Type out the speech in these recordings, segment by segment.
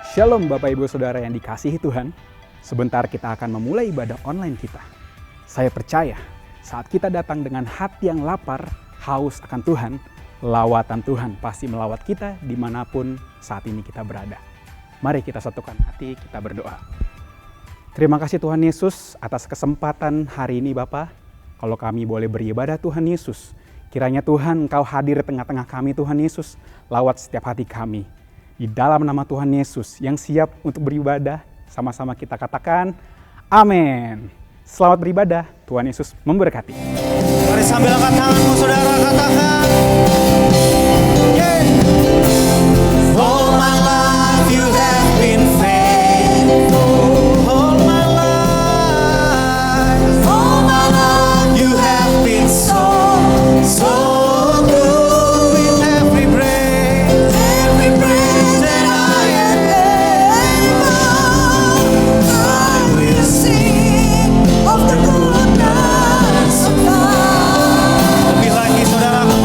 Shalom Bapak Ibu Saudara yang dikasihi Tuhan. Sebentar kita akan memulai ibadah online kita. Saya percaya saat kita datang dengan hati yang lapar, haus akan Tuhan, lawatan Tuhan pasti melawat kita dimanapun saat ini kita berada. Mari kita satukan hati, kita berdoa. Terima kasih Tuhan Yesus atas kesempatan hari ini Bapa. Kalau kami boleh beribadah Tuhan Yesus, kiranya Tuhan Engkau hadir di tengah-tengah kami Tuhan Yesus, lawat setiap hati kami. Di dalam nama Tuhan Yesus yang siap untuk beribadah, sama-sama kita katakan, amin. Selamat beribadah, Tuhan Yesus memberkati. Mari sambil angkat tanganmu saudara, katakan, yeah. All my life you have been faithful. All my life you have been so good. With every breath that I am able, I will sing of the goodness of God. Lebih lagi saudaraku,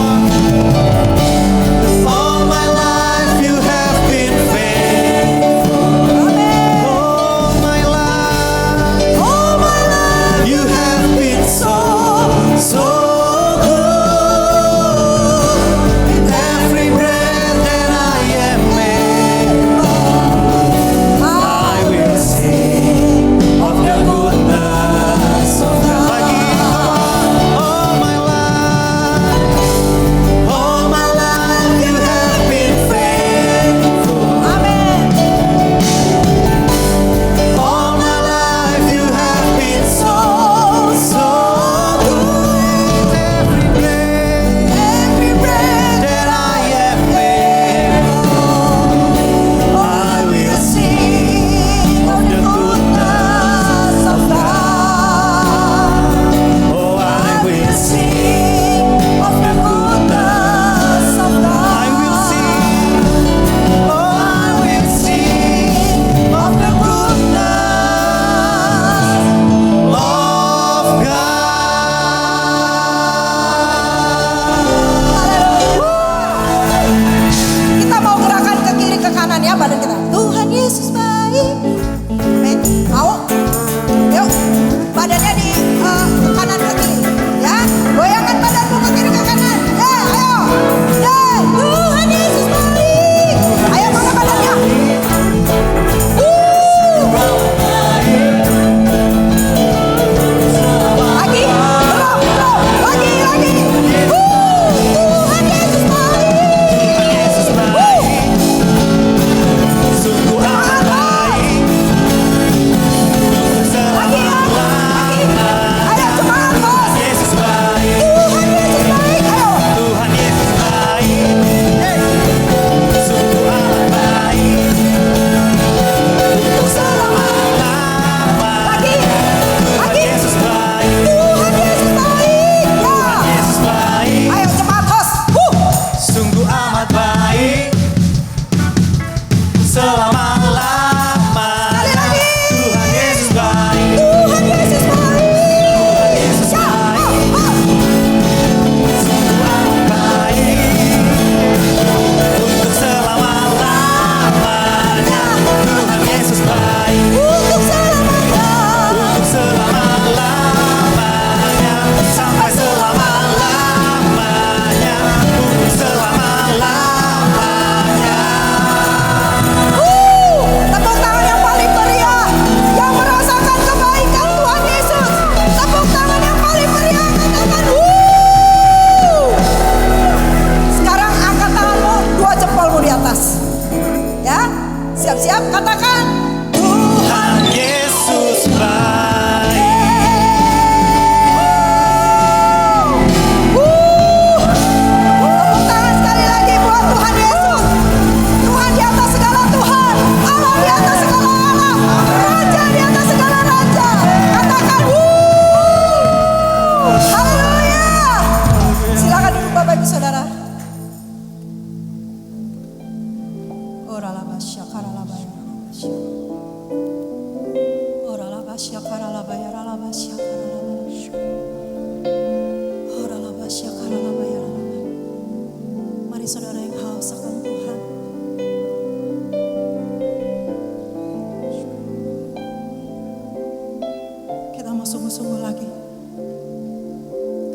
sungguh-sungguh lagi.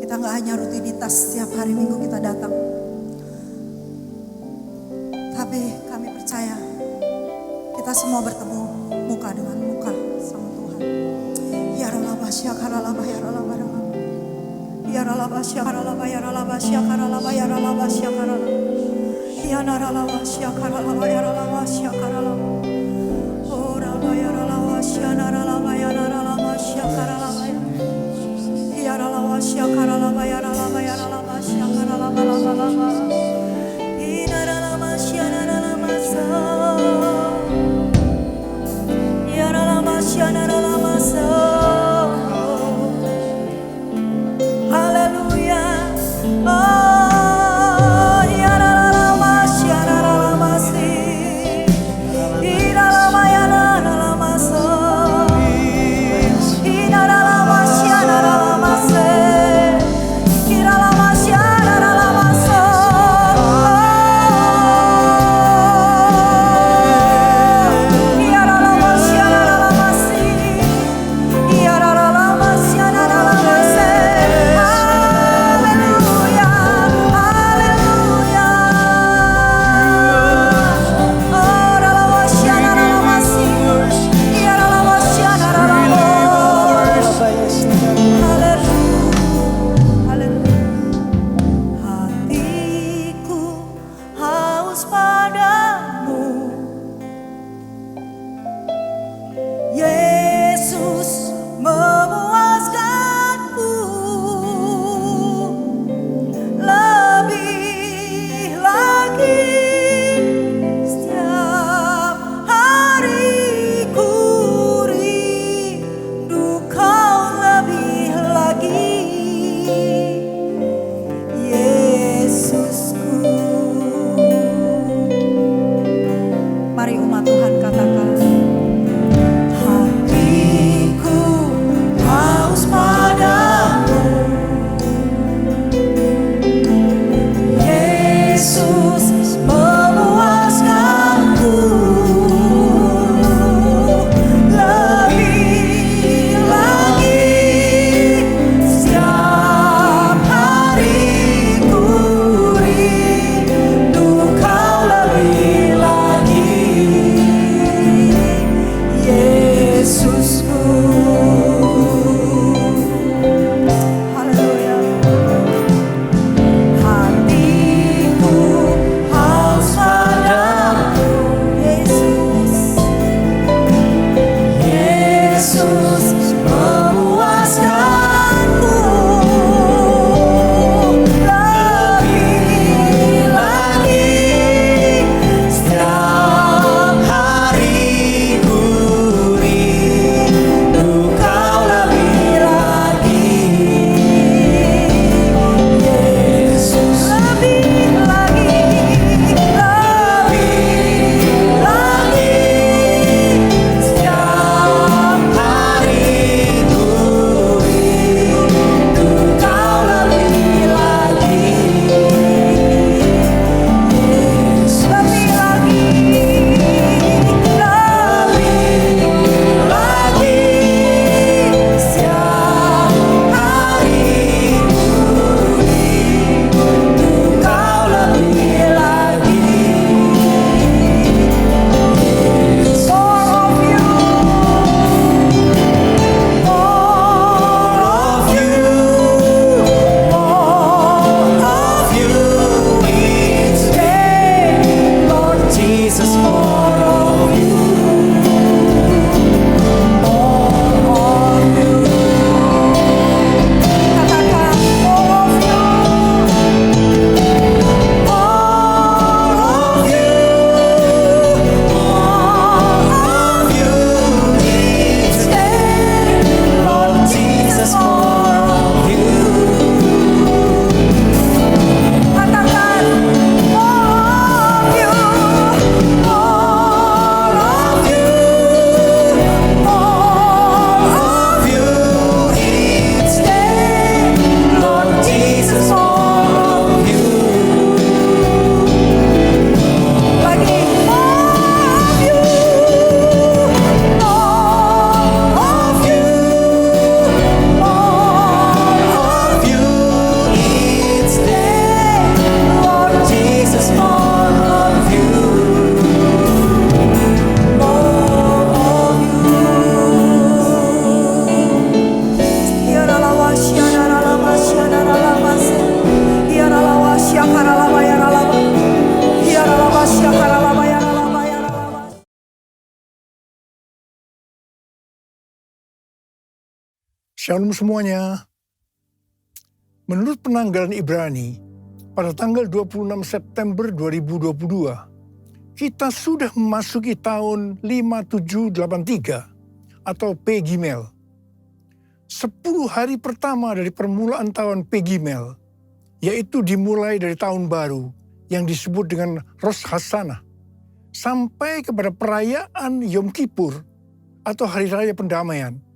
Kita nggak hanya rutinitas setiap hari Minggu kita datang, tapi kami percaya kita semua bertemu muka dengan muka sama Tuhan. Ya ralaba syakaralaba ya ralaba ralaba. Ya ralaba syakaralaba ya ralaba syakaralaba ya ralaba syakaralaba. Ya naralaba syakaralaba ya ralaba syakaralaba. Oh ralaba ya ralaba syakaralaba ya ralaba syakaralaba. Ya ralaba syakaralaba ya ralaba ya ralaba syakaralaba laba. Ina ralaba syakaralaba sa. Ya ralaba syakaralaba sa. Haleluya. Oh, ya ralaba syakaralaba si. Ina ralaba ya ralaba sa. Ina ralaba syakaralaba sa. Ina ralaba syakaralaba sa. Ya ralaba syakaralaba si. Ya ralaba syakaralaba sa. Haleluya. Haleluya. Oh, ralaba syakaralaba si. Ya ralaba syakaralaba. Haleluya. Hatiku haus padamu, Yesus memuaskanku. Lebih lagi setiap hari ku rindu kau lebih lagi, Yesusku. Mari umat Tuhan katakan, hatiku haus padamu, Yesus memuaskanku. Lebih lagi setiap hari ku rindu kau lebih lagi, Yesusku. Haleluya. Hatiku haus padamu, Yesus. Yesus memuaskanku. Lebih lagi setiap hari ku rindu kau lebih lagi, Yesus. Lebih lagi setiap hari Shalom semuanya. Menurut penanggalan Ibrani, pada tanggal 26 September 2022, kita sudah memasuki tahun 5783 atau P Gimel. 10 hari pertama dari permulaan tahun P Gimel, yaitu dimulai dari tahun baru yang disebut dengan Rosh Hashanah, sampai kepada perayaan Yom Kippur atau Hari Raya Pendamaian.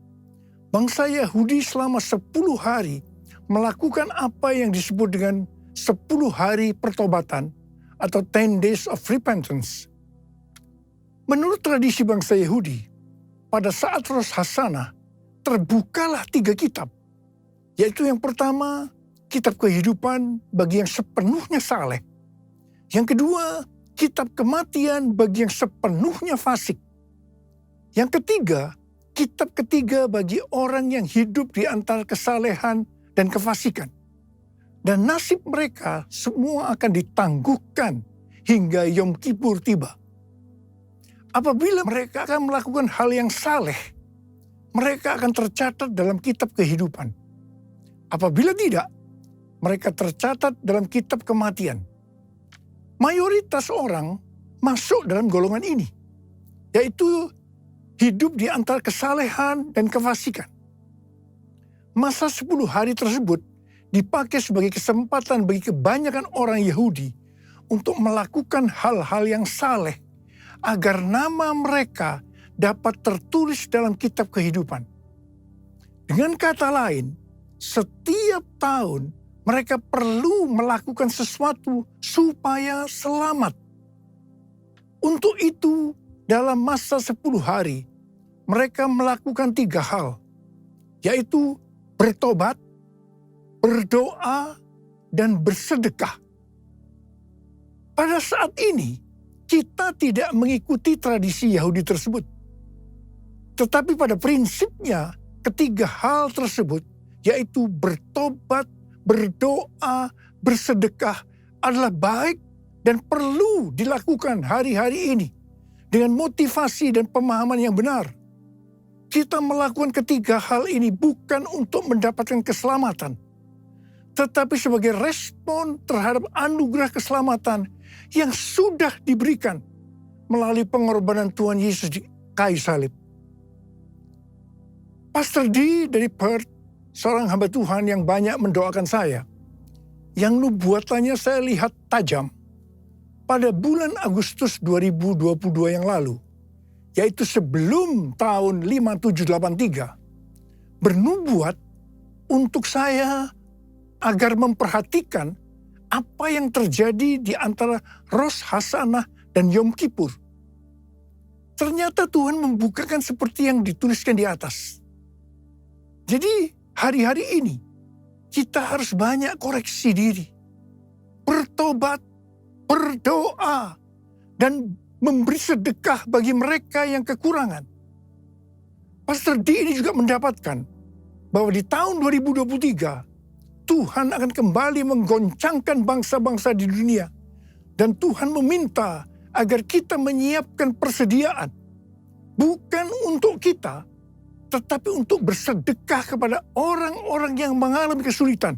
Bangsa Yahudi selama 10 hari melakukan apa yang disebut dengan 10 hari pertobatan atau 10 days of repentance. Menurut tradisi bangsa Yahudi, pada saat Rosh Hashanah terbukalah 3 kitab, yaitu yang pertama, kitab kehidupan bagi yang sepenuhnya saleh. Yang kedua, kitab kematian bagi yang sepenuhnya fasik. Yang ketiga, kitab ketiga bagi orang yang hidup di antara kesalehan dan kefasikan. Dan nasib mereka semua akan ditangguhkan hingga Yom Kippur tiba. Apabila mereka akan melakukan hal yang saleh, mereka akan tercatat dalam kitab kehidupan. Apabila tidak, mereka tercatat dalam kitab kematian. Mayoritas orang masuk dalam golongan ini, yaitu hidup di antara kesalehan dan kefasikan. Masa 10 hari tersebut dipakai sebagai kesempatan bagi kebanyakan orang Yahudi untuk melakukan hal-hal yang saleh agar nama mereka dapat tertulis dalam kitab kehidupan. Dengan kata lain, setiap tahun mereka perlu melakukan sesuatu supaya selamat. Untuk itu, dalam masa 10 hari, mereka melakukan 3 hal, yaitu bertobat, berdoa, dan bersedekah. Pada saat ini, kita tidak mengikuti tradisi Yahudi tersebut. Tetapi pada prinsipnya, ketiga hal tersebut, yaitu bertobat, berdoa, bersedekah, adalah baik dan perlu dilakukan hari-hari ini dengan motivasi dan pemahaman yang benar. Kita melakukan ketiga hal ini bukan untuk mendapatkan keselamatan, tetapi sebagai respon terhadap anugerah keselamatan yang sudah diberikan melalui pengorbanan Tuhan Yesus di kayu salib. Pastor D dari Perth, seorang hamba Tuhan yang banyak mendoakan saya, yang nubuatannya saya lihat tajam pada bulan Agustus 2022 yang lalu, yaitu sebelum tahun 5783, bernubuat untuk saya agar memperhatikan apa yang terjadi di antara Rosh Hashanah dan Yom Kippur. Ternyata Tuhan membukakan seperti yang dituliskan di atas. Jadi hari-hari ini kita harus banyak koreksi diri, bertobat, berdoa, dan memberi sedekah bagi mereka yang kekurangan. Pastor D ini juga mendapatkan bahwa di tahun 2023, Tuhan akan kembali menggoncangkan bangsa-bangsa di dunia. Dan Tuhan meminta agar kita menyiapkan persediaan. Bukan untuk kita, tetapi untuk bersedekah kepada orang-orang yang mengalami kesulitan.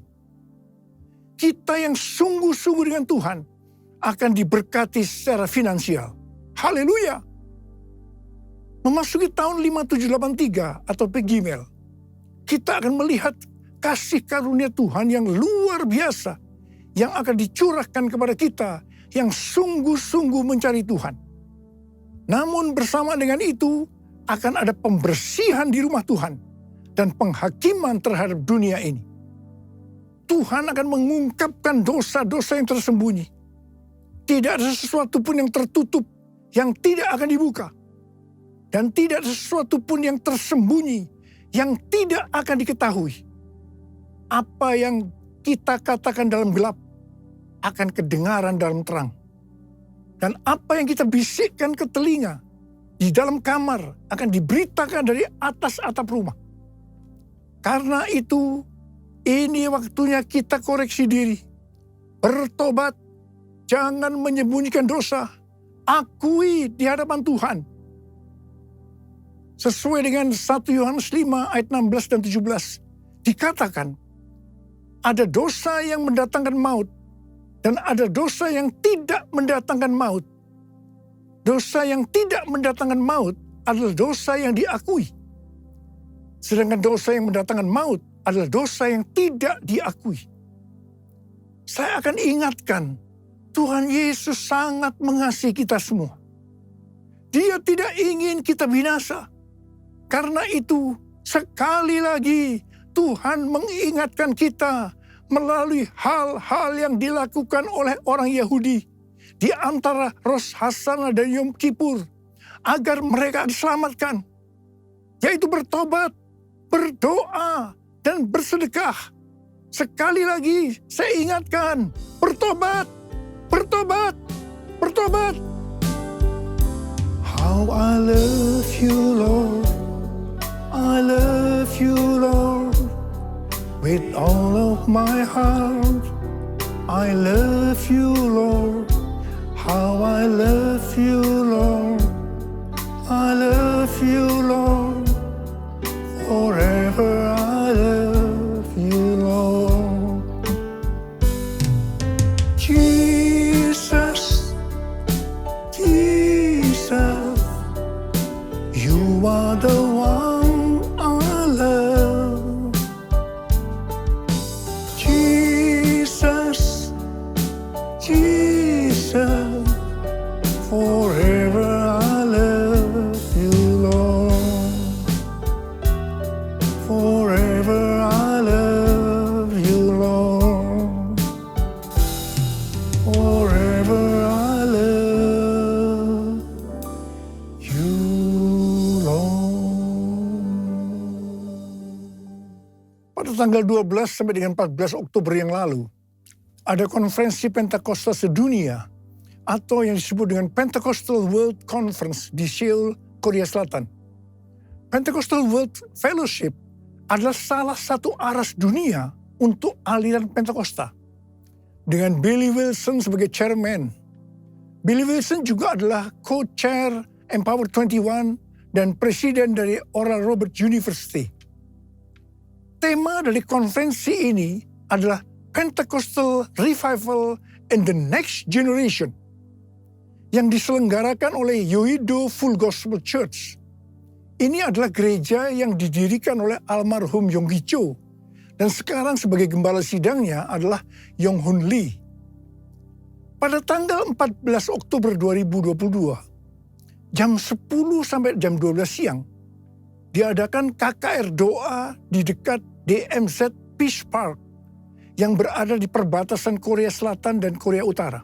Kita yang sungguh-sungguh dengan Tuhan akan diberkati secara finansial. Haleluya. Memasuki tahun 5783 atau P Gimel, kita akan melihat kasih karunia Tuhan yang luar biasa yang akan dicurahkan kepada kita yang sungguh-sungguh mencari Tuhan. Namun bersama dengan itu akan ada pembersihan di rumah Tuhan dan penghakiman terhadap dunia ini. Tuhan akan mengungkapkan dosa-dosa yang tersembunyi. Tidak ada sesuatu pun yang tertutup yang tidak akan dibuka. Dan tidak ada sesuatu pun yang tersembunyi yang tidak akan diketahui. Apa yang kita katakan dalam gelap akan kedengaran dalam terang. Dan apa yang kita bisikkan ke telinga di dalam kamar akan diberitakan dari atas atap rumah. Karena itu, ini waktunya kita koreksi diri. Bertobat, jangan menyembunyikan dosa. Akui di hadapan Tuhan. Sesuai dengan 1 Yohanes 5 ayat 16 dan 17. Dikatakan, ada dosa yang mendatangkan maut dan ada dosa yang tidak mendatangkan maut. Dosa yang tidak mendatangkan maut adalah dosa yang diakui. Sedangkan dosa yang mendatangkan maut adalah dosa yang tidak diakui. Saya akan ingatkan, Tuhan Yesus sangat mengasihi kita semua. Dia tidak ingin kita binasa. Karena itu, sekali lagi Tuhan mengingatkan kita melalui hal-hal yang dilakukan oleh orang Yahudi di antara Rosh Hashanah dan Yom Kippur agar mereka diselamatkan, yaitu bertobat, berdoa, dan bersedekah. Sekali lagi saya ingatkan, bertobat, bertobat, bertobat. How I love you, Lord. I love you, Lord. With all of my heart, I love you, Lord. How I love you, Lord. I love you, Lord. Forever I love you, Lord. Jesus, Jesus, you are the one I love. Jesus, Jesus, forever I love you, Lord. Forever I love you, Lord. Forever I love you, Lord. Pada tanggal 12 sampai dengan 14 Oktober yang lalu, ada konferensi Pentakosta sedunia atau yang disebut dengan Pentecostal World Conference di Seoul, Korea Selatan. Pentecostal World Fellowship adalah salah satu aras dunia untuk aliran Pentakosta. Dengan Billy Wilson sebagai chairman. Billy Wilson juga adalah co-chair Empower 21 dan presiden dari Oral Roberts University. Tema dari konferensi ini adalah Pentecostal Revival in the Next Generation yang diselenggarakan oleh Yoido Full Gospel Church. Ini adalah gereja yang didirikan oleh almarhum Yong Gi Cho dan sekarang sebagai gembala sidangnya adalah Yong Hun Lee. Pada tanggal 14 Oktober 2022, jam 10 sampai jam 12 siang, diadakan KKR doa di dekat DMZ Peace Park yang berada di perbatasan Korea Selatan dan Korea Utara.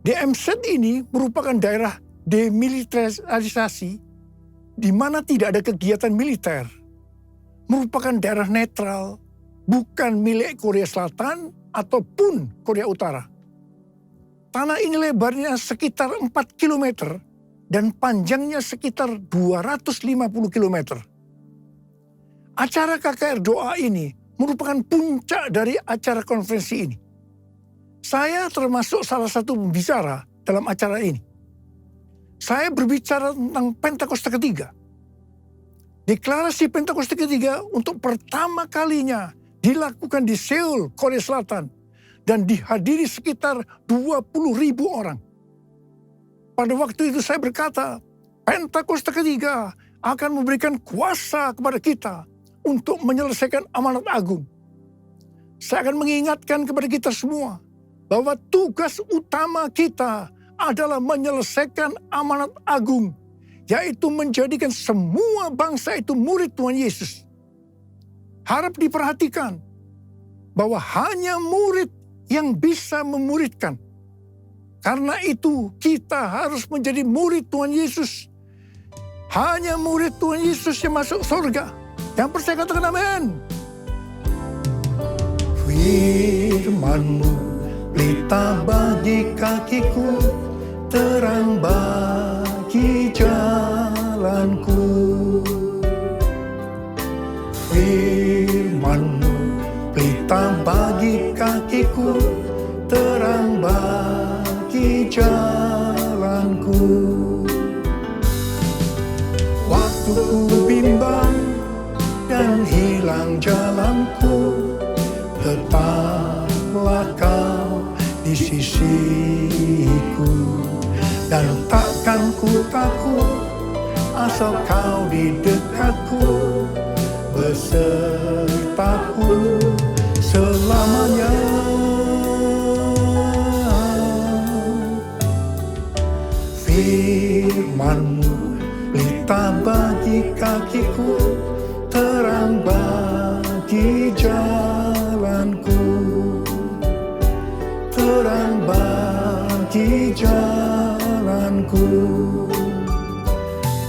DMZ ini merupakan daerah demilitarisasi di mana tidak ada kegiatan militer, merupakan daerah netral, bukan milik Korea Selatan ataupun Korea Utara. Tanah ini lebarnya sekitar 4 km dan panjangnya sekitar 250 km. Acara KKR doa ini merupakan puncak dari acara konferensi ini. Saya termasuk salah satu pembicara dalam acara ini. Saya berbicara tentang Pentakosta ketiga. Deklarasi Pentakosta ketiga untuk pertama kalinya dilakukan di Seoul, Korea Selatan. Dan dihadiri sekitar 20.000 orang. Pada waktu itu saya berkata, Pentakosta ketiga akan memberikan kuasa kepada kita untuk menyelesaikan amanat agung. Saya akan mengingatkan kepada kita semua bahwa tugas utama kita adalah menyelesaikan amanat agung, yaitu menjadikan semua bangsa itu murid Tuhan Yesus. Harap diperhatikan bahwa hanya murid yang bisa memuridkan. Karena itu kita harus menjadi murid Tuhan Yesus. Hanya murid Tuhan Yesus yang masuk surga. Yang percaya katakan amin. Firman-Mu pelita bagi kakiku, terang bagi jalanku. Firman-Mu pelita bagi kakiku, terang bagi jalanku. Waktu waktu ku bimbang dan hilang jalanku, tetaplah kau di sisiku. Dan takkan ku takut asal kau di dekatku, besertaku selamanya. Firman-Mu pelita bagi kakiku, terang bagi jalanku, terang bagi jalanku,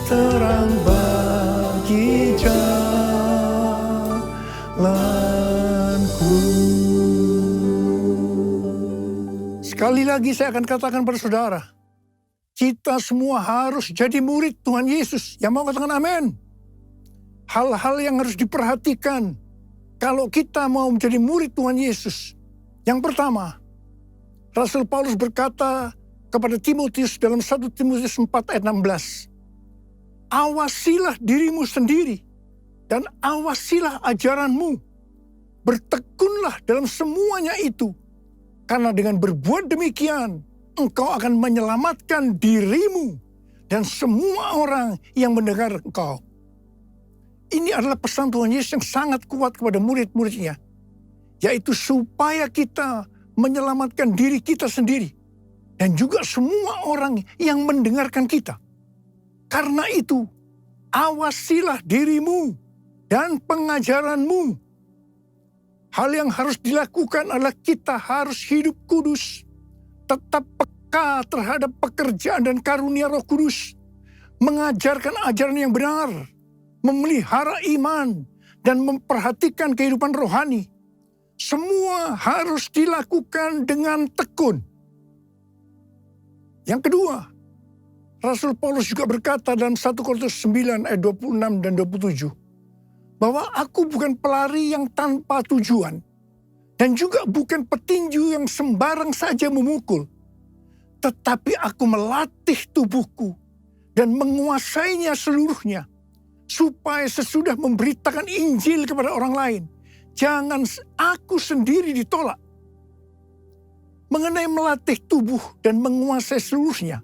terang bagi jalanku. Sekali lagi saya akan katakan pada saudara, kita semua harus jadi murid Tuhan Yesus. Yang mau katakan amin. Hal-hal yang harus diperhatikan kalau kita mau menjadi murid Tuhan Yesus. Yang pertama, Rasul Paulus berkata kepada Timotius dalam 1 Timotius 4 ayat 16. Awasilah dirimu sendiri dan awasilah ajaranmu. Bertekunlah dalam semuanya itu. Karena dengan berbuat demikian, engkau akan menyelamatkan dirimu dan semua orang yang mendengar engkau. Ini adalah pesan Tuhan Yesus yang sangat kuat kepada murid-muridnya. Yaitu supaya kita menyelamatkan diri kita sendiri. Dan juga semua orang yang mendengarkan kita. Karena itu, awasilah dirimu dan pengajaranmu. Hal yang harus dilakukan adalah kita harus hidup kudus. Tetap peka terhadap pekerjaan dan karunia Roh Kudus. Mengajarkan ajaran yang benar. Memelihara iman dan memperhatikan kehidupan rohani. Semua harus dilakukan dengan tekun. Yang kedua, Rasul Paulus juga berkata dalam 1 Korintus 9 ayat 26 dan 27. Bahwa aku bukan pelari yang tanpa tujuan. Dan juga bukan petinju yang sembarang saja memukul. Tetapi aku melatih tubuhku dan menguasainya seluruhnya. Supaya sesudah memberitakan Injil kepada orang lain, jangan aku sendiri ditolak. Mengenai melatih tubuh dan menguasai seluruhnya,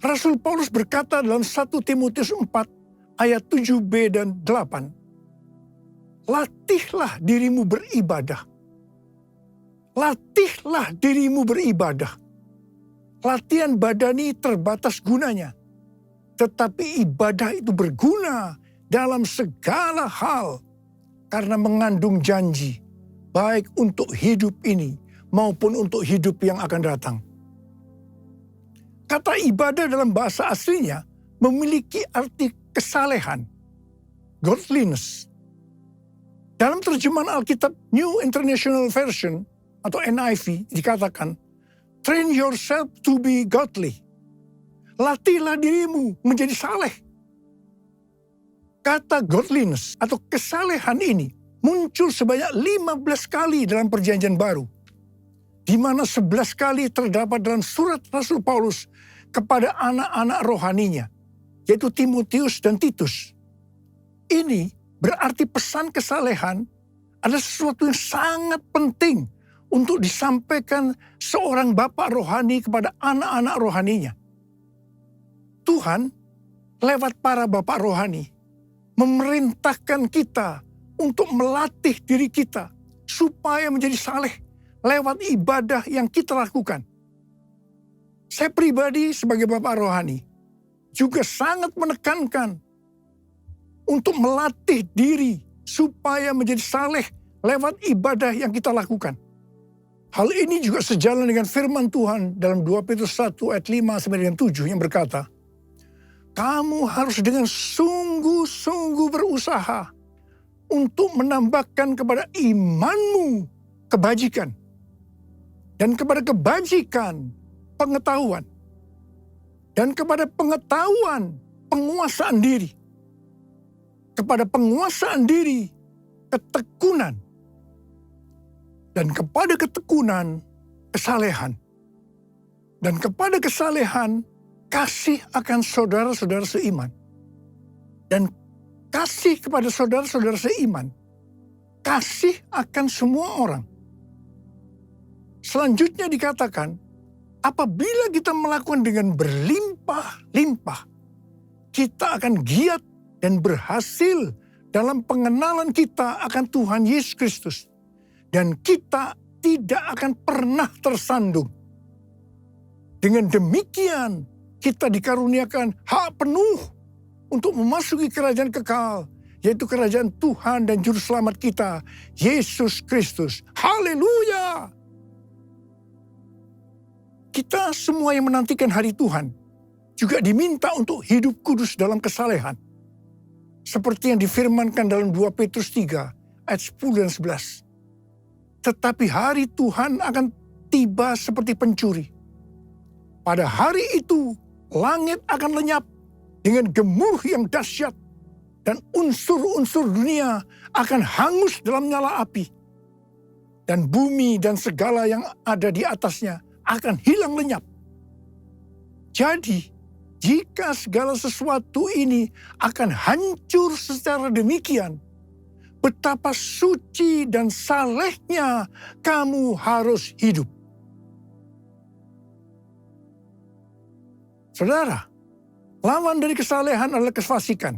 Rasul Paulus berkata dalam 1 Timotius 4 ayat 7b dan 8. Latihlah dirimu beribadah. Latihlah dirimu beribadah. Latihan badani terbatas gunanya. Tetapi ibadah itu berguna dalam segala hal. Karena mengandung janji. Baik untuk hidup ini maupun untuk hidup yang akan datang. Kata ibadah dalam bahasa aslinya memiliki arti kesalehan. Godliness. Dalam terjemahan Alkitab New International Version atau NIV dikatakan, train yourself to be godly. Latihlah dirimu menjadi saleh. Kata godliness atau kesalehan ini muncul sebanyak 15 kali dalam perjanjian baru. Di mana 11 kali terdapat dalam surat Rasul Paulus kepada anak-anak rohaninya, yaitu Timotius dan Titus. Ini berarti pesan kesalehan adalah sesuatu yang sangat penting untuk disampaikan seorang bapak rohani kepada anak-anak rohaninya. Tuhan lewat para bapak rohani memerintahkan kita untuk melatih diri kita supaya menjadi saleh lewat ibadah yang kita lakukan. Saya pribadi sebagai bapak rohani juga sangat menekankan untuk melatih diri supaya menjadi saleh lewat ibadah yang kita lakukan. Hal ini juga sejalan dengan firman Tuhan dalam 2 Petrus 1 ayat 5 sampai dengan 7 yang berkata, kamu harus dengan sungguh-sungguh berusaha untuk menambahkan kepada imanmu kebajikan. Dan kepada kebajikan pengetahuan. Dan kepada pengetahuan penguasaan diri. Kepada penguasaan diri ketekunan. Dan kepada ketekunan kesalehan. Dan kepada kesalehan kasih akan saudara-saudara seiman. dan kasih kepada saudara-saudara seiman. Kasih akan semua orang. Selanjutnya dikatakan, apabila kita melakukan dengan berlimpah-limpah, kita akan giat dan berhasil dalam pengenalan kita akan Tuhan Yesus Kristus. Dan kita tidak akan pernah tersandung. Dengan demikian, kita dikaruniakan hak penuh untuk memasuki kerajaan kekal, yaitu kerajaan Tuhan dan Juru Selamat kita, Yesus Kristus. Haleluya! Kita semua yang menantikan hari Tuhan juga diminta untuk hidup kudus dalam kesalehan. Seperti yang difirmankan dalam 2 Petrus 3 ayat 10 dan 11. Tetapi hari Tuhan akan tiba seperti pencuri. Pada hari itu langit akan lenyap dengan gemuruh yang dahsyat dan unsur-unsur dunia akan hangus dalam nyala api. Dan bumi dan segala yang ada di atasnya akan hilang lenyap. Jadi, jika segala sesuatu ini akan hancur secara demikian, betapa suci dan salehnya kamu harus hidup. Saudara, lawan dari kesalehan adalah kefasikan.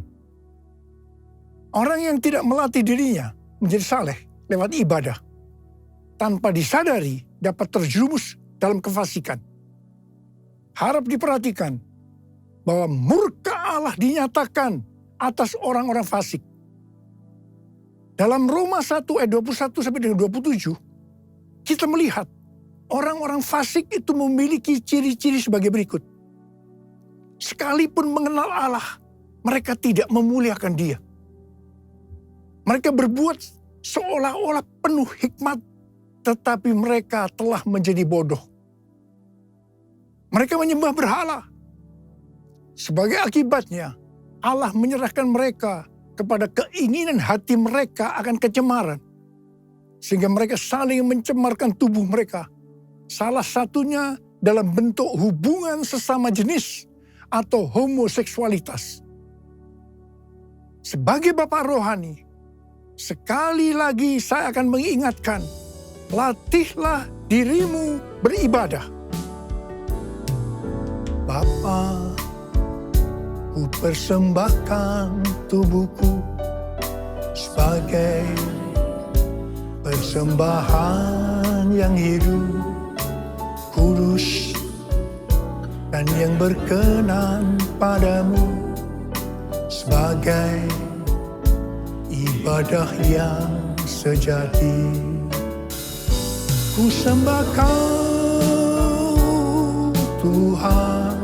Orang yang tidak melatih dirinya menjadi saleh lewat ibadah, tanpa disadari dapat terjerumus dalam kefasikan. Harap diperhatikan bahwa murka Allah dinyatakan atas orang-orang fasik. Dalam Roma 1 ayat 21 sampai dengan 27, kita melihat orang-orang fasik itu memiliki ciri-ciri sebagai berikut. Sekalipun mengenal Allah, mereka tidak memuliakan Dia. Mereka berbuat seolah-olah penuh hikmat, tetapi mereka telah menjadi bodoh. Mereka menyembah berhala. Sebagai akibatnya, Allah menyerahkan mereka kepada keinginan hati mereka akan kecemaran. Sehingga mereka saling mencemarkan tubuh mereka. Salah satunya dalam bentuk hubungan sesama jenis atau homoseksualitas. Sebagai Bapak rohani, sekali lagi saya akan mengingatkan, latihlah dirimu beribadah. Bapa, ku persembahkan tubuhku sebagai persembahan yang hidup, kudus, dan yang berkenan padamu, sebagai ibadah yang sejati. Ku sembah Kau Tuhan,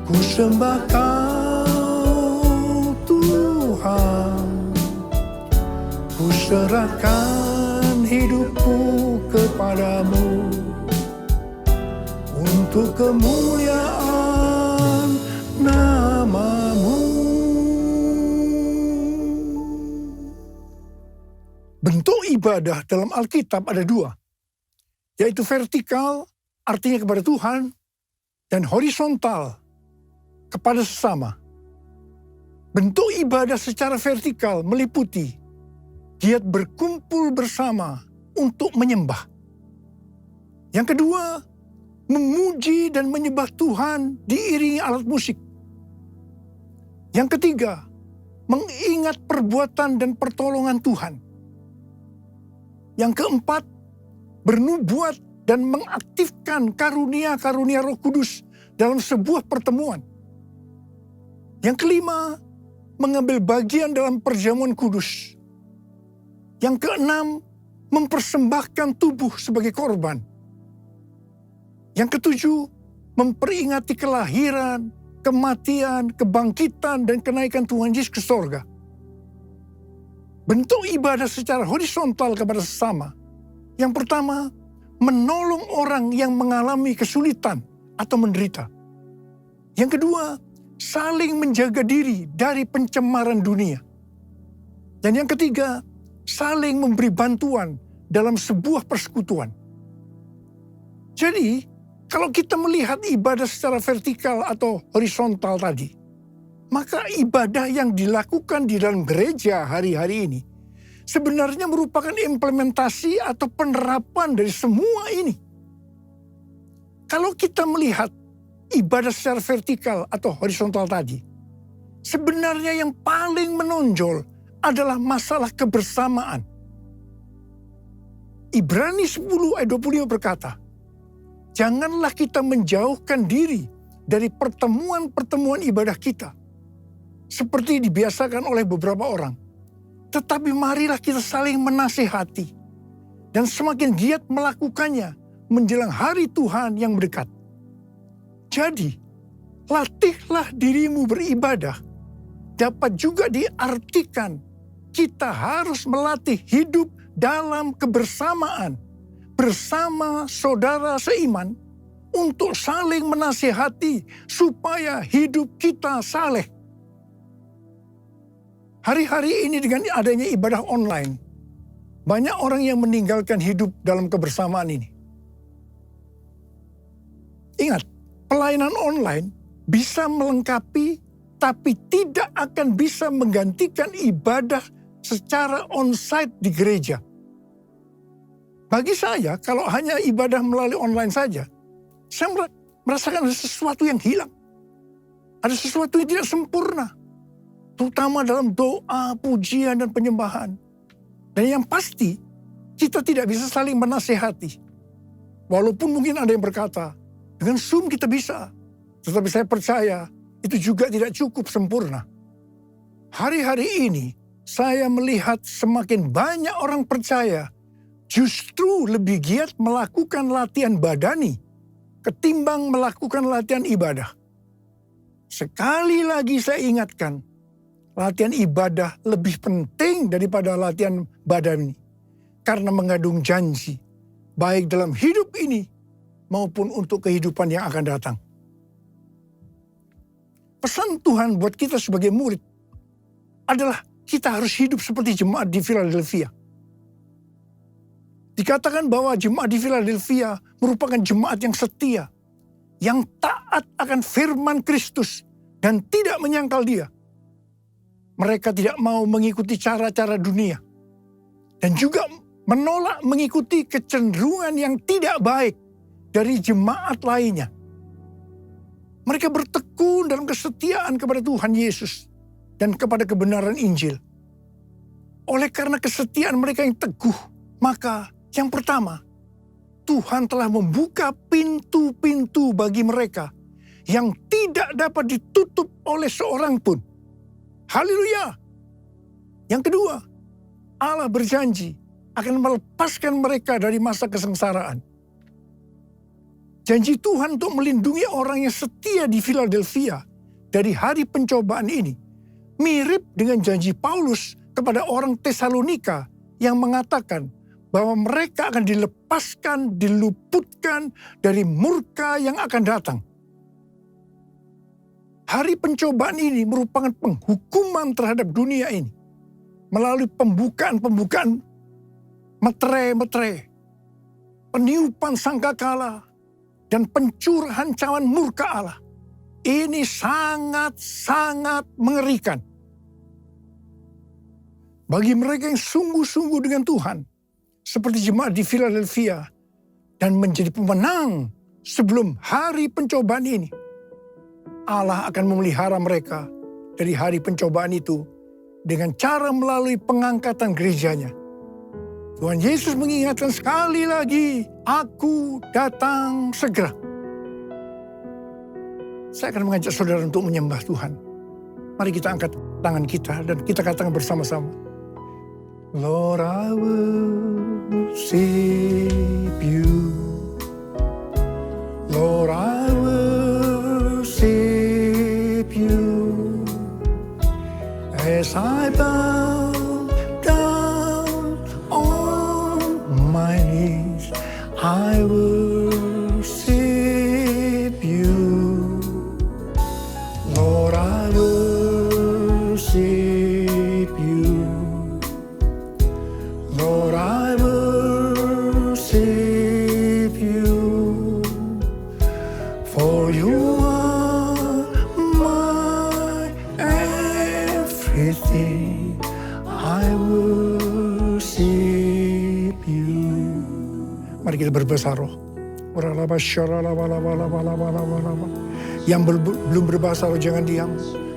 ku sembah Kau Tuhan, ku serahkan hidupku kepadamu untuk kemuliaan nama-Mu. Bentuk ibadah dalam Alkitab ada dua, yaitu vertikal, artinya kepada Tuhan, dan horizontal, kepada sesama. Bentuk ibadah secara vertikal meliputi giat berkumpul bersama untuk menyembah. Yang kedua, memuji dan menyembah Tuhan diiringi alat musik. Yang ketiga, mengingat perbuatan dan pertolongan Tuhan. Yang keempat, bernubuat dan mengaktifkan karunia-karunia Roh Kudus dalam sebuah pertemuan. Yang kelima, mengambil bagian dalam perjamuan kudus. Yang keenam, mempersembahkan tubuh sebagai korban. Yang ketujuh, memperingati kelahiran, kematian, kebangkitan, dan kenaikan Tuhan Yesus ke sorga. Bentuk ibadah secara horizontal kepada sesama. Yang pertama, menolong orang yang mengalami kesulitan atau menderita. Yang kedua, saling menjaga diri dari pencemaran dunia. Dan yang ketiga, saling memberi bantuan dalam sebuah persekutuan. Jadi, kalau kita melihat ibadah secara vertikal atau horizontal tadi, Maka ibadah yang dilakukan di dalam gereja hari-hari ini sebenarnya merupakan implementasi atau penerapan dari semua ini. Kalau kita melihat ibadah secara vertikal atau horizontal tadi, sebenarnya yang paling menonjol adalah masalah kebersamaan. Ibrani 10 ayat 25 berkata, janganlah kita menjauhkan diri dari pertemuan-pertemuan ibadah kita, seperti dibiasakan oleh beberapa orang. Tetapi marilah kita saling menasihati dan semakin giat melakukannya menjelang hari Tuhan yang mendekat. Jadi, latihlah dirimu beribadah dapat juga diartikan kita harus melatih hidup dalam kebersamaan bersama saudara seiman untuk saling menasihati supaya hidup kita saleh. Hari-hari ini dengan adanya ibadah online, banyak orang yang meninggalkan hidup dalam kebersamaan ini. Ingat, pelayanan online bisa melengkapi tapi tidak akan bisa menggantikan ibadah secara onsite di gereja. Bagi saya, kalau hanya ibadah melalui online saja, saya merasakan ada sesuatu yang hilang. Ada sesuatu yang tidak sempurna. Terutama dalam doa, pujian, dan penyembahan. Dan yang pasti, kita tidak bisa saling menasehati. Walaupun mungkin ada yang berkata, dengan Zoom kita bisa. Tetapi saya percaya, itu juga tidak cukup sempurna. Hari-hari ini, saya melihat semakin banyak orang percaya justru lebih giat melakukan latihan badani ketimbang melakukan latihan ibadah. Sekali lagi saya ingatkan, latihan ibadah lebih penting daripada latihan badani karena mengandung janji baik dalam hidup ini maupun untuk kehidupan yang akan datang. Pesan Tuhan buat kita sebagai murid adalah kita harus hidup seperti jemaat di Philadelphia. Dikatakan bahwa jemaat di Philadelphia merupakan jemaat yang setia, yang taat akan firman Kristus dan tidak menyangkal Dia. Mereka tidak mau mengikuti cara-cara dunia. Dan juga menolak mengikuti kecenderungan yang tidak baik dari jemaat lainnya. Mereka bertekun dalam kesetiaan kepada Tuhan Yesus dan kepada kebenaran Injil. Oleh karena kesetiaan mereka yang teguh, maka yang pertama, Tuhan telah membuka pintu-pintu bagi mereka yang tidak dapat ditutup oleh seorang pun. Haleluya. Yang kedua, Allah berjanji akan melepaskan mereka dari masa kesengsaraan. Janji Tuhan untuk melindungi orang yang setia di Philadelphia dari hari pencobaan ini mirip dengan janji Paulus kepada orang Tesalonika yang mengatakan bahwa mereka akan dilepaskan, diluputkan dari murka yang akan datang. Hari pencobaan ini merupakan penghukuman terhadap dunia ini melalui pembukaan-pembukaan metere-metere, peniupan sangkakala, dan pencurahan cawan murka Allah. Ini sangat-sangat mengerikan. Bagi mereka yang sungguh-sungguh dengan Tuhan, seperti jemaat di Philadelphia, dan menjadi pemenang sebelum hari pencobaan ini, Allah akan memelihara mereka dari hari pencobaan itu dengan cara melalui pengangkatan gerejanya. Tuhan Yesus mengingatkan sekali lagi, aku datang segera. Saya akan mengajak saudara untuk menyembah Tuhan. Mari kita angkat tangan kita dan kita katakan bersama-sama. Lord, I worship you. Lord, I worship you. As I bow down on my knees, I worship you. Lord, I worship you. Lord, I worship you. For you are my I worship you. Mari kita berbahasa roh. Yang belum berbahasa roh jangan diam.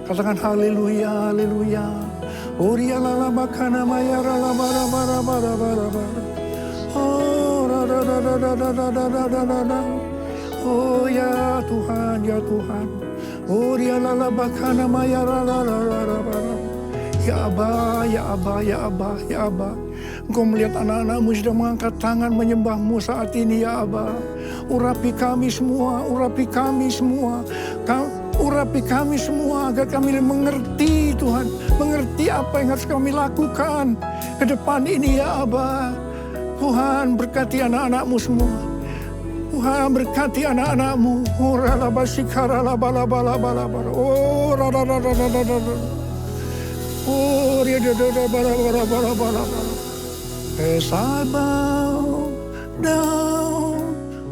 Katakan haleluya, haleluya. Oh ya Tuhan, ya Tuhan. Oh ya Abba, ya Abba, ya Abba, ya Abba. Engkau melihat anak-anakmu sedang mengangkat tangan menyembahmu saat ini, ya Abba. Urapi kami semua, urapi kami semua. Urapi kami semua agar kami mengerti Tuhan. Mengerti apa yang harus kami lakukan ke depan ini, ya Abba. Tuhan berkati anak-anakmu semua. Tuhan berkati anak-anakmu. Oh as I bow down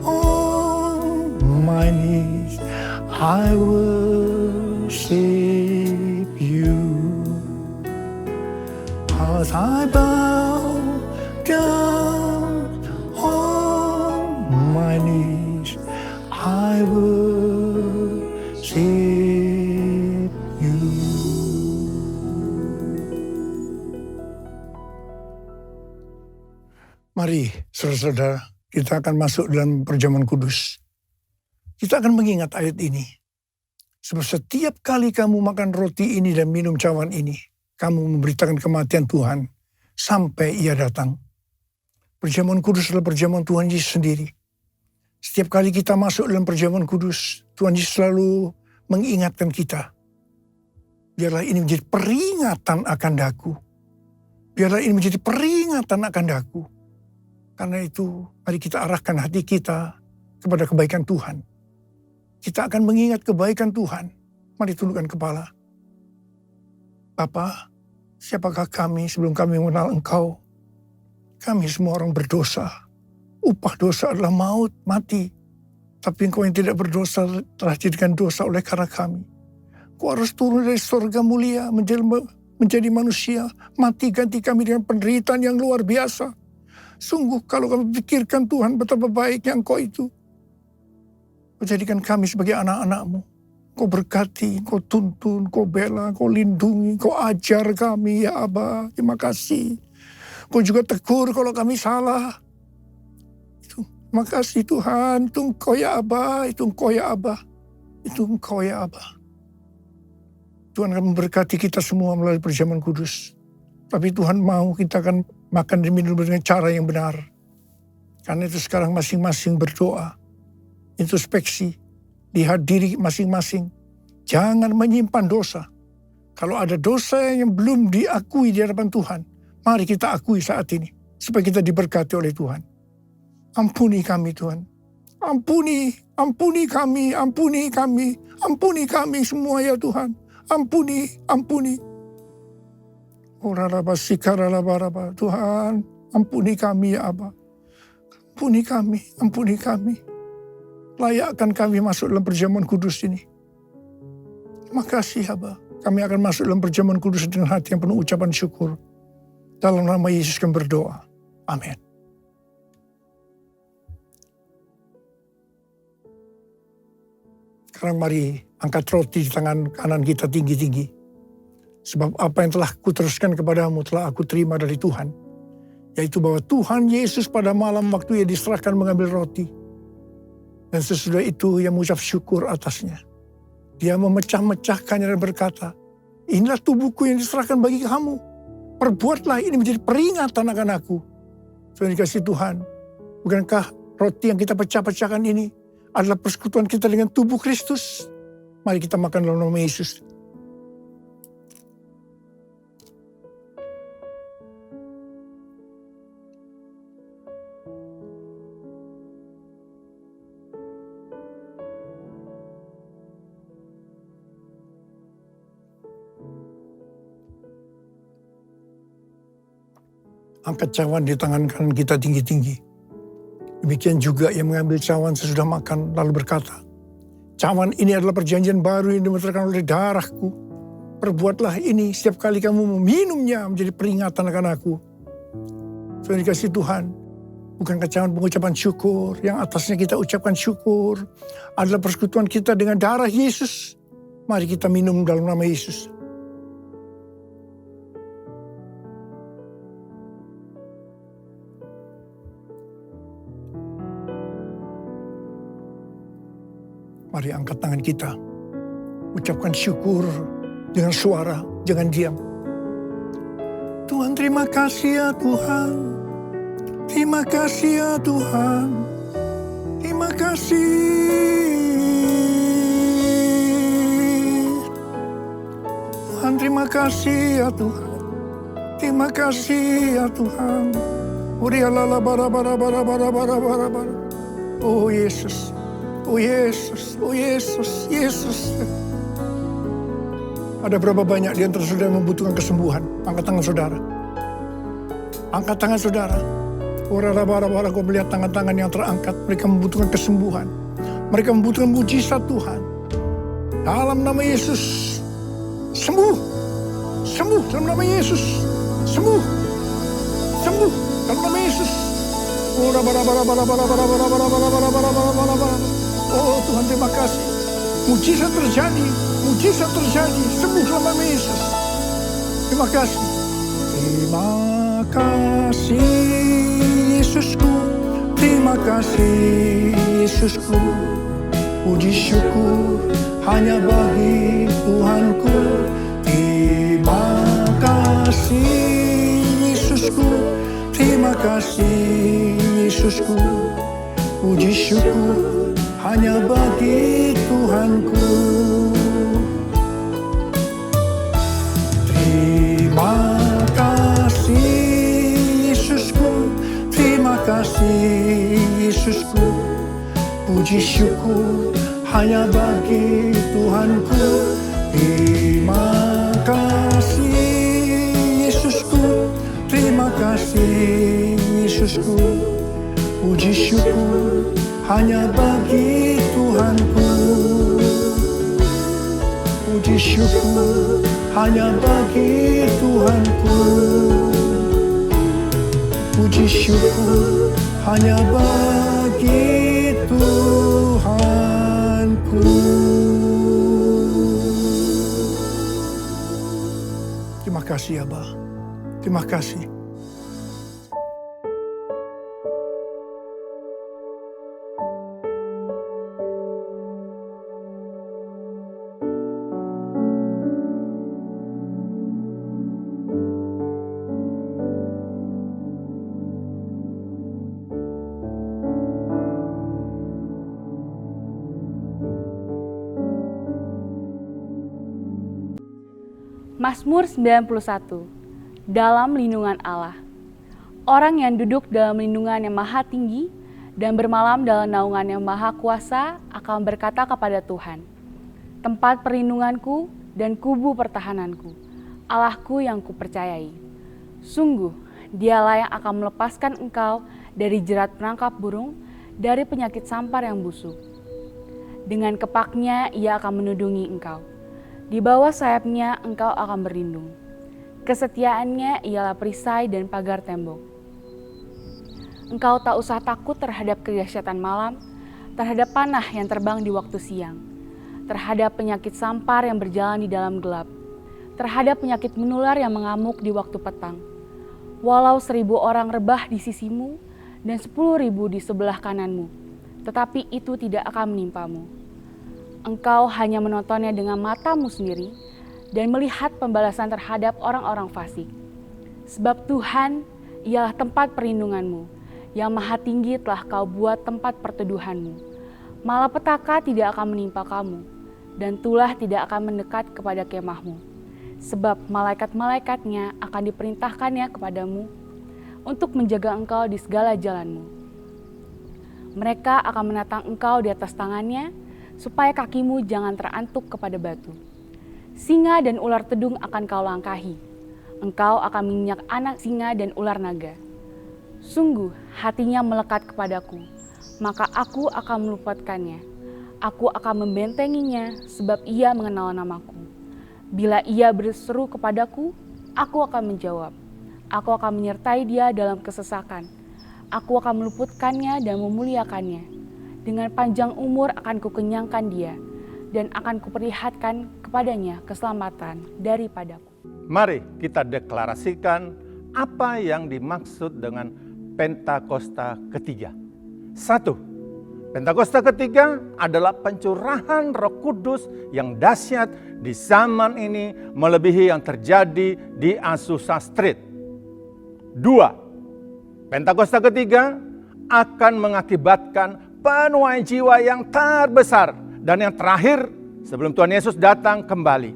on my knees, I worship you. As I bow down on my knees, I worship you. Mari, saudara-saudara, kita akan masuk dalam perjamuan kudus. Kita akan mengingat ayat ini. Sebab setiap kali kamu makan roti ini dan minum cawan ini, kamu memberitakan kematian Tuhan sampai ia datang. Perjamuan kudus adalah perjamuan Tuhan Yesus sendiri. Setiap kali kita masuk dalam perjamuan kudus, Tuhan Yesus selalu mengingatkan kita. Biarlah ini menjadi peringatan akan daku. Biarlah ini menjadi peringatan akan daku. Karena itu, mari kita arahkan hati kita kepada kebaikan Tuhan. Kita akan mengingat kebaikan Tuhan. Mari tundukkan kepala. Bapa, siapakah kami sebelum kami mengenal Engkau? Kami semua orang berdosa. Upah dosa adalah maut, mati. Tapi Engkau yang tidak berdosa telah jadikan dosa oleh karena kami. Engkau harus turun dari surga mulia menjadi manusia. Mati ganti kami dengan penderitaan yang luar biasa. Sungguh kalau kami pikirkan Tuhan betapa baiknya Engkau itu. Kau jadikan kami sebagai anak-anak-Mu. Kau berkati, Kau tuntun, Kau bela, Kau lindungi, Kau ajar kami, ya Abba. Terima kasih. Kau juga tegur kalau kami salah. Terima kasih Tuhan. Itu Engkau ya Abba, itu Engkau ya Abba. Itu Engkau ya Abba. Tuhan akan memberkati kita semua melalui perjamuan kudus. Tapi Tuhan mau kita akan makan dan minum dengan cara yang benar. Karena itu sekarang masing-masing berdoa. Introspeksi. Lihat diri masing-masing. Jangan menyimpan dosa. Kalau ada dosa yang belum diakui di hadapan Tuhan, mari kita akui saat ini. Supaya kita diberkati oleh Tuhan. Ampuni kami Tuhan. Ampuni kami, ampuni kami. Ampuni kami semua ya Tuhan. Ampuni. Tuhan, ampuni kami ya Abba. Ampuni kami. Layakkan kami masuk dalam perjamuan kudus ini. Terima kasih Abba. Kami akan masuk dalam perjamuan kudus dengan hati yang penuh ucapan syukur. Dalam nama Yesus kami berdoa. Amin. Sekarang mari angkat roti di tangan kanan kita tinggi-tinggi. Sebab apa yang telah kuteruskan kepadamu telah aku terima dari Tuhan. Yaitu bahwa Tuhan Yesus pada malam waktu ia diserahkan mengambil roti. Dan sesudah itu ia mengucap syukur atasnya. Dia memecah-mecahkannya dan berkata, inilah tubuhku yang diserahkan bagi kamu. Perbuatlah ini menjadi peringatan akan aku. Tuhan dikasih Tuhan. Bukankah roti yang kita pecah-pecahkan ini adalah persekutuan kita dengan tubuh Kristus? Mari kita makan dalam nama Yesus. Angkat cawan di tangan kanan kita tinggi-tinggi. Demikian juga yang mengambil cawan sesudah makan lalu berkata, cawan ini adalah perjanjian baru yang dimeteraikan oleh darahku. Perbuatlah ini setiap kali kamu meminumnya menjadi peringatan akan aku. Saudara dikasih Tuhan, bukan pengucapan syukur, yang atasnya kita ucapkan syukur, adalah persekutuan kita dengan darah Yesus. Mari kita minum dalam nama Yesus. Mari angkat tangan kita, ucapkan syukur dengan suara, jangan diam. Tuhan, terima kasih ya Tuhan. Terima kasih ya Tuhan. Terima kasih. Tuhan, terima kasih ya Tuhan. Terima kasih ya Tuhan. Oh Yesus. Oh Yesus. Oh Yesus. Yesus. Ada berapa banyak di antara saudara yang membutuhkan kesembuhan? Angkat tangan saudara. Angkat tangan saudara. Orang-orang kau melihat tangan-tangan yang terangkat. Mereka membutuhkan kesembuhan. Mereka membutuhkan mujizat Tuhan. Dalam nama Yesus. Sembuh. Sembuh dalam nama Yesus. Sembuh. Sembuh dalam nama Yesus. Oh Tuhan, terima kasih. Mujizat terjadi. Mujizat terjadi, sembuh dalam nama Yesus. Terima kasih. Terima kasih Yesusku. Terima kasih Yesusku. Puji syukur hanya bagi Tuhanku. Terima kasih Yesusku. Terima kasih Yesusku. Puji syukur hanya bagi Tuhanku. Terima kasih Yesusku, terima kasih Yesusku. Puji syukur hanya bagi Tuhanku. Terima kasih Yesusku, terima kasih Yesusku. Puji syukur hanya bagi Tuhanku. Puji syukur hanya bagi Tuhanku. Puji syukur hanya bagi Tuhanku. Terima kasih Abah. Terima kasih. Mazmur 91. Dalam lindungan Allah. Orang yang duduk dalam lindungan yang maha tinggi dan bermalam dalam naungan yang maha kuasa akan berkata kepada Tuhan, tempat perlindunganku dan kubu pertahananku, Allahku yang kupercayai. Sungguh, dialah yang akan melepaskan engkau dari jerat perangkap burung, dari penyakit sampar yang busuk. Dengan kepaknya ia akan menudungi engkau. Di bawah sayapnya engkau akan berlindung. Kesetiaannya ialah perisai dan pagar tembok. Engkau tak usah takut terhadap kedahsyatan malam, terhadap panah yang terbang di waktu siang, terhadap penyakit sampar yang berjalan di dalam gelap, terhadap penyakit menular yang mengamuk di waktu petang. Walau 1.000 orang rebah di sisimu dan 10.000 di sebelah kananmu, tetapi itu tidak akan menimpamu. Engkau hanya menontonnya dengan matamu sendiri dan melihat pembalasan terhadap orang-orang fasik. Sebab Tuhan ialah tempat perlindunganmu, yang maha tinggi telah kau buat tempat perteduhanmu. Malapetaka tidak akan menimpa kamu, dan tulah tidak akan mendekat kepada kemahmu. Sebab malaikat-malaikatnya akan diperintahkannya kepadamu untuk menjaga engkau di segala jalanmu. Mereka akan menatang engkau di atas tangannya, supaya kakimu jangan terantuk kepada batu. Singa dan ular tedung akan kau langkahi. Engkau akan menginjak anak singa dan ular naga. Sungguh hatinya melekat kepadaku, maka aku akan meluputkannya. Aku akan membentenginya sebab ia mengenal namaku. Bila ia berseru kepadaku, aku akan menjawab. Aku akan menyertai dia dalam kesesakan. Aku akan meluputkannya dan memuliakannya. Dengan panjang umur akan kukenyangkan dia, dan akan kuperlihatkan kepadanya keselamatan daripadaku. Mari kita deklarasikan apa yang dimaksud dengan Pentakosta ketiga. 1. Pentakosta ketiga adalah pencurahan Roh Kudus yang dahsyat di zaman ini melebihi yang terjadi di Azusa Street. 2. Pentakosta ketiga akan mengakibatkan penuaian jiwa yang terbesar dan yang terakhir sebelum Tuhan Yesus datang kembali.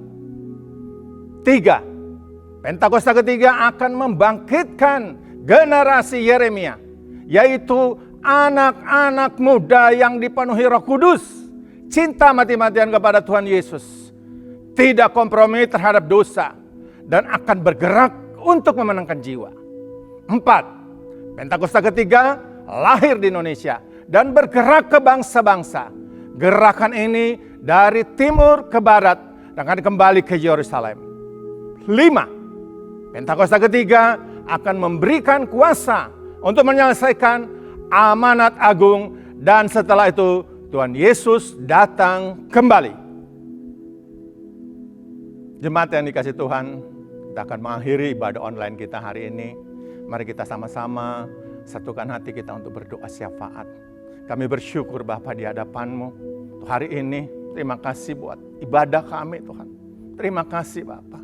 3. Pentakosta ketiga akan membangkitkan generasi Yeremia, yaitu anak-anak muda yang dipenuhi Roh Kudus, cinta mati-matian kepada Tuhan Yesus, tidak kompromi terhadap dosa, dan akan bergerak untuk memenangkan jiwa. 4. Pentakosta ketiga lahir di Indonesia dan bergerak ke bangsa-bangsa. Gerakan ini dari timur ke barat dan akan kembali ke Yerusalem. 5. Pentakosta ketiga akan memberikan kuasa untuk menyelesaikan amanat agung, dan setelah itu Tuhan Yesus datang kembali. Jemaat yang dikasihi Tuhan, kita akan mengakhiri ibadah online kita hari ini. Mari kita sama-sama satukan hati kita untuk berdoa syafaat. Kami bersyukur Bapa di hadapan-Mu hari ini. Terima kasih buat ibadah kami Tuhan. Terima kasih Bapa.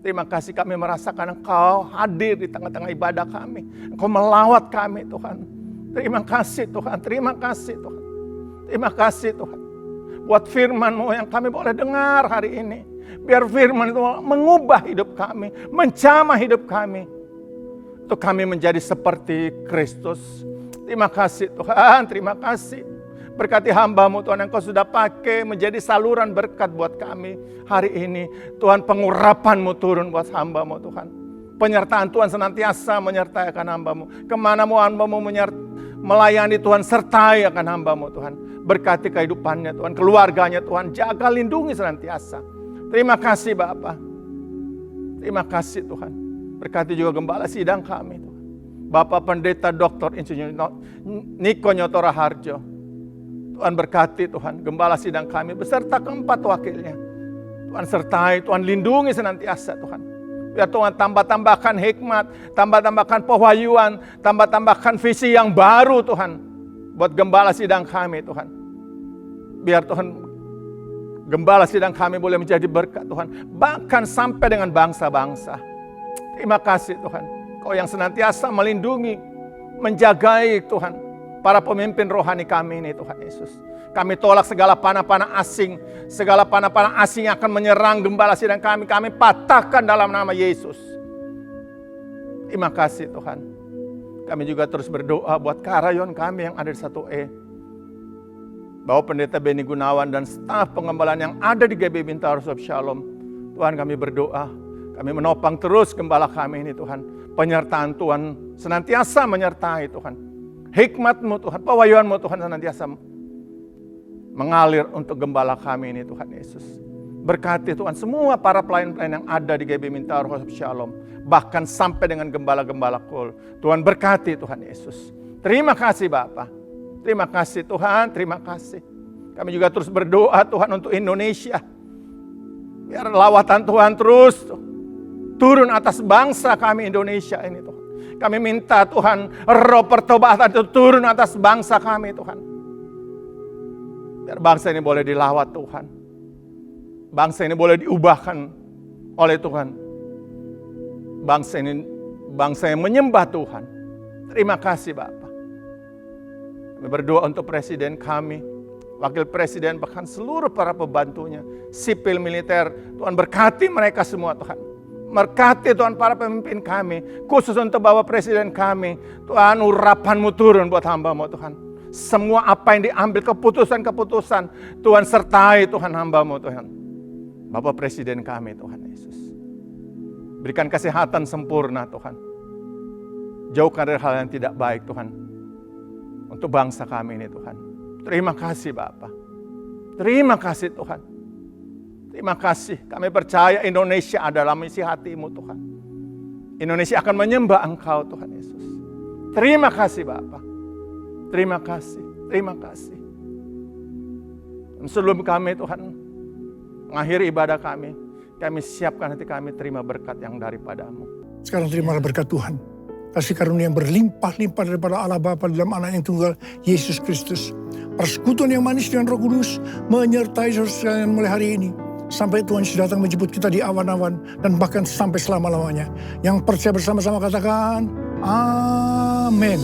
Terima kasih kami merasakan Engkau hadir di tengah-tengah ibadah kami. Engkau melawat kami Tuhan. Terima kasih Tuhan, terima kasih Tuhan. Terima kasih Tuhan. Buat firman-Mu yang kami boleh dengar hari ini. Biar firman itu mengubah hidup kami, menjamah hidup kami. Untuk kami menjadi seperti Kristus. Terima kasih Tuhan, terima kasih. Berkati hamba-Mu Tuhan yang Kau sudah pakai menjadi saluran berkat buat kami hari ini. Tuhan, pengurapan-Mu turun buat hamba-Mu Tuhan. Penyertaan Tuhan senantiasa menyertai akan hamba-Mu. Kemana mau hamba-Mu melayani Tuhan, sertai akan hamba-Mu Tuhan. Berkati kehidupannya Tuhan, keluarganya Tuhan, jaga lindungi senantiasa. Terima kasih Bapa. Terima kasih Tuhan. Berkati juga gembala sidang kami Tuhan. Bapak Pendeta Dr. Insinyur Niko Nyotora Harjo. Tuhan berkati Tuhan, gembala sidang kami beserta keempat wakilnya. Tuhan sertai, Tuhan lindungi senantiasa Tuhan. Biar Tuhan tambah-tambahkan hikmat, tambah-tambahkan pewahyuan, tambah-tambahkan visi yang baru Tuhan. Buat gembala sidang kami Tuhan. Biar Tuhan gembala sidang kami boleh menjadi berkat Tuhan. Bahkan sampai dengan bangsa-bangsa. Terima kasih Tuhan. Kau yang senantiasa melindungi, menjagai Tuhan. Para pemimpin rohani kami ini Tuhan Yesus. Kami tolak segala panah-panah asing. Segala panah-panah asing yang akan menyerang gembala sidang kami. Kami patahkan dalam nama Yesus. Terima kasih Tuhan. Kami juga terus berdoa buat karayon kami yang ada di 1E. Bahwa Pendeta Beni Gunawan dan staf pengembalaan yang ada di GB Bintaro Sob Shalom. Tuhan, kami berdoa. Kami menopang terus gembala kami ini Tuhan. Penyertaan Tuhan senantiasa menyertai Tuhan. Hikmat-Mu Tuhan, pewahyuan-Mu Tuhan senantiasa mengalir untuk gembala kami ini Tuhan Yesus. Berkati Tuhan semua para pelayan-pelayan yang ada di GB Bintaro Sob Shalom. Bahkan sampai dengan gembala-gembala kul. Tuhan berkati Tuhan Yesus. Terima kasih Bapa. Terima kasih Tuhan, terima kasih. Kami juga terus berdoa Tuhan untuk Indonesia. Biar lawatan Tuhan terus turun atas bangsa kami Indonesia ini Tuhan. Kami minta Tuhan, roh pertobatan itu turun atas bangsa kami Tuhan. Biar bangsa ini boleh dilawat Tuhan. Bangsa ini boleh diubahkan oleh Tuhan. Bangsa yang menyembah Tuhan. Terima kasih Bapa. Kami berdoa untuk presiden kami, wakil presiden, bahkan seluruh para pembantunya, sipil, militer. Tuhan berkati mereka semua Tuhan. Berkati Tuhan para pemimpin kami, khusus untuk Bapak Presiden kami. Tuhan, urapan-Mu turun buat hamba-Mu Tuhan. Semua apa yang diambil keputusan-keputusan, Tuhan sertai Tuhan hamba-Mu Tuhan. Bapak Presiden kami Tuhan Yesus. Berikan kesehatan sempurna Tuhan. Jauhkan dari hal yang tidak baik Tuhan. Untuk bangsa kami ini Tuhan. Terima kasih Bapa. Terima kasih Tuhan. Terima kasih, kami percaya Indonesia adalah misi hati-Mu Tuhan. Indonesia akan menyembah Engkau Tuhan Yesus. Terima kasih Bapa. Terima kasih, terima kasih. Dan sebelum kami Tuhan mengakhiri ibadah kami siapkan hati kami terima berkat yang daripada-Mu. Sekarang terimalah berkat Tuhan. Kasih karunia yang berlimpah-limpah daripada Allah Bapa dalam anak yang tunggal, Yesus Kristus. Persekutuan yang manis dengan Roh Kudus menyertai saudara sekalian mulai hari ini. Sampai Tuhan Yesus datang menjemput kita di awan-awan dan bahkan sampai selama-lamanya. Yang percaya bersama-sama katakan, Amin.